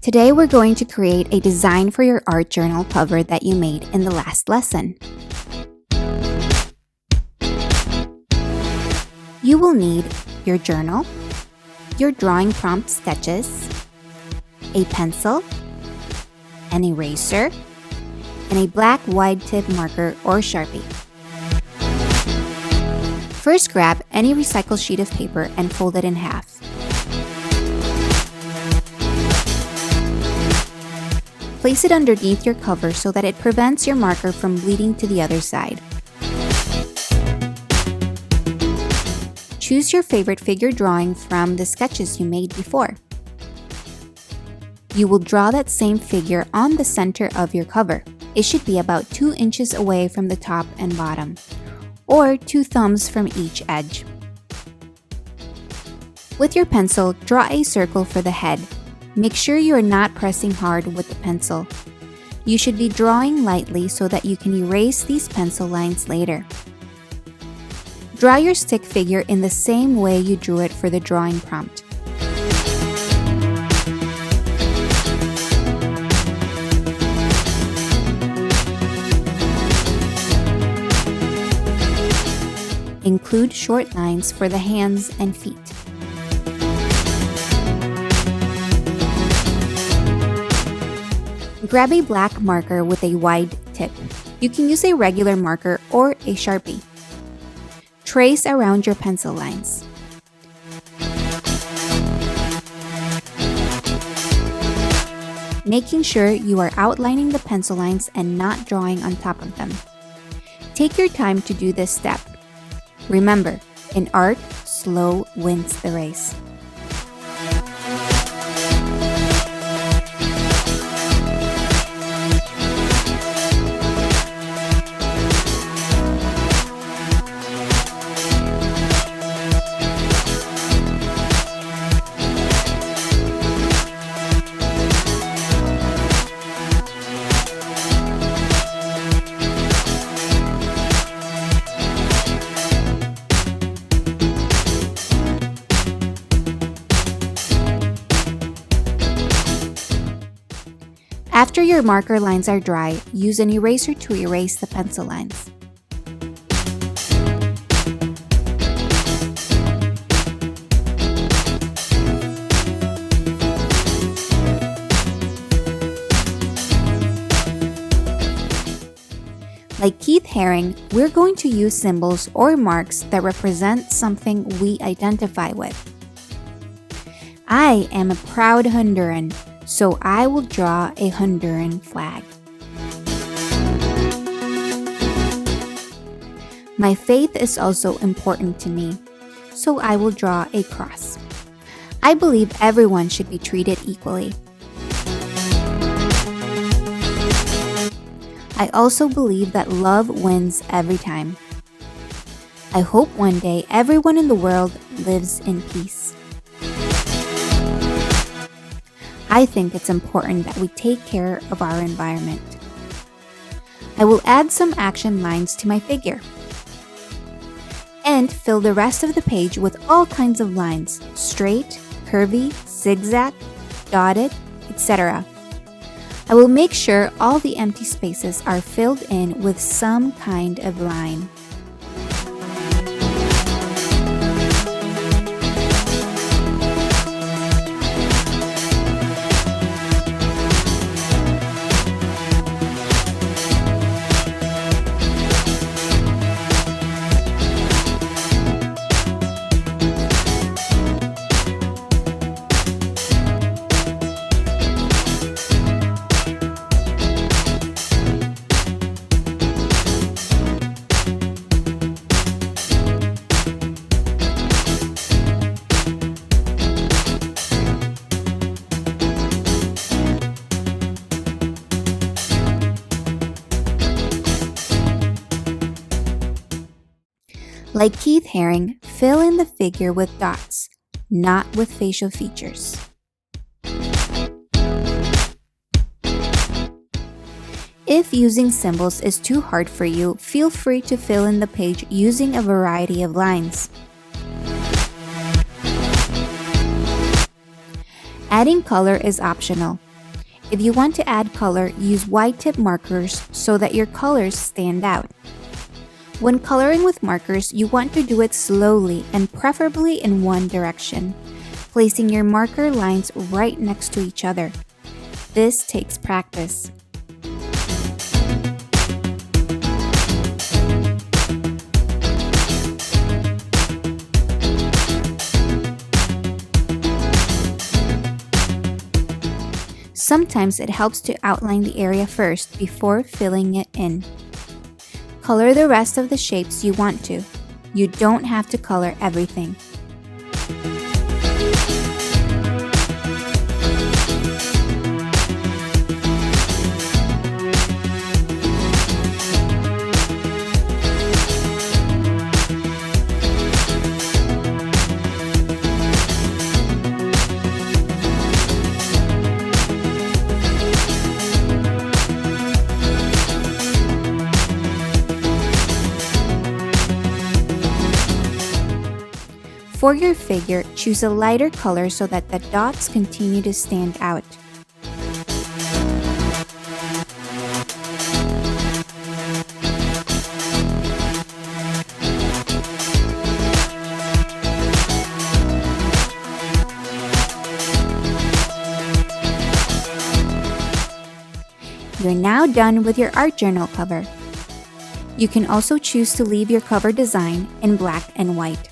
Today we're going to create a design for your art journal cover that you made in the last lesson. You will need your journal, your drawing prompt sketches, a pencil, an eraser, and a black wide tip marker or Sharpie. First, grab any recycled sheet of paper and fold it in half. Place it underneath your cover so that it prevents your marker from bleeding to the other side. Choose your favorite figure drawing from the sketches you made before. You will draw that same figure on the center of your cover. It should be about 2 inches away from the top and bottom, or 2 thumbs from each edge. With your pencil, draw a circle for the head. Make sure you are not pressing hard with the pencil. You should be drawing lightly so that you can erase these pencil lines later. Draw your stick figure in the same way you drew it for the drawing prompt. Include short lines for the hands and feet. Grab a black marker with a wide tip. You can use a regular marker or a Sharpie. Trace around your pencil lines. Making sure you are outlining the pencil lines and not drawing on top of them. Take your time to do this step. Remember, in art, slow wins the race. After your marker lines are dry, use an eraser to erase the pencil lines. Like Keith Haring, we're going to use symbols or marks that represent something we identify with. I am a proud Honduran, so I will draw a Honduran flag. My faith is also important to me, so I will draw a cross. I believe everyone should be treated equally. I also believe that love wins every time. I hope one day everyone in the world lives in peace. I think it's important that we take care of our environment. I will add some action lines to my figure. And fill the rest of the page with all kinds of lines: straight, curvy, zigzag, dotted, etc. I will make sure all the empty spaces are filled in with some kind of line. Like Keith Haring, fill in the figure with dots, not with facial features. If using symbols is too hard for you, feel free to fill in the page using a variety of lines. Adding color is optional. If you want to add color, use wide tip markers so that your colors stand out. When coloring with markers, you want to do it slowly and preferably in one direction, placing your marker lines right next to each other. This takes practice. Sometimes it helps to outline the area first before filling it in. Color the rest of the shapes you want to. You don't have to color everything. For your figure, choose a lighter color so that the dots continue to stand out. You're now done with your art journal cover. You can also choose to leave your cover design in black and white.